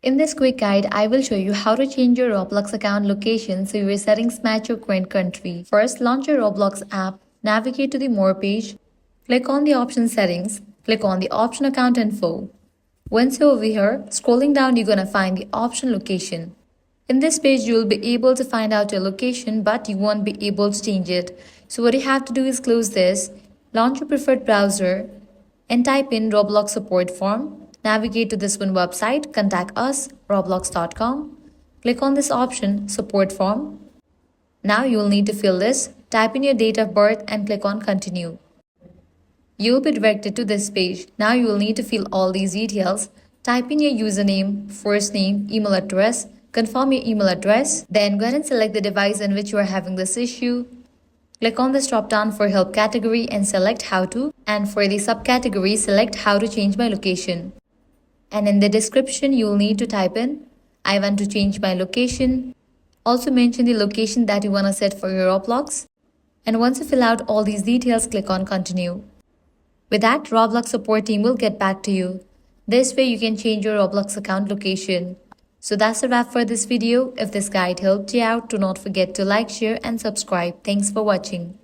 In this quick guide, I will show you how to change your Roblox account location so your settings match your current country. First, launch your Roblox app, navigate to the More page, click on the option Settings, click on the option Account Info. Once you're over here, scrolling down, you're gonna find the option Location. In this page, you will be able to find out your location, but you won't be able to change it. So what you have to do is close this, launch your preferred browser, and type in Roblox support form. Navigate to this one website, contact us, roblox.com. Click on this option, support form. Now you will need to fill this. Type in your date of birth and click on continue. You will be directed to this page. Now you will need to fill all these details. Type in your username, first name, email address, confirm your email address. Then go ahead and select the device in which you are having this issue. Click on this drop down for help category and select how to. And for the subcategory, select how to change my location. And in the description, you will need to type in, I want to change my location. Also mention the location that you want to set for your Roblox. And once you fill out all these details, click on continue. With that, Roblox support team will get back to you. This way you can change your Roblox account location. So that's a wrap for this video. If this guide helped you out, do not forget to like, share and subscribe. Thanks for watching.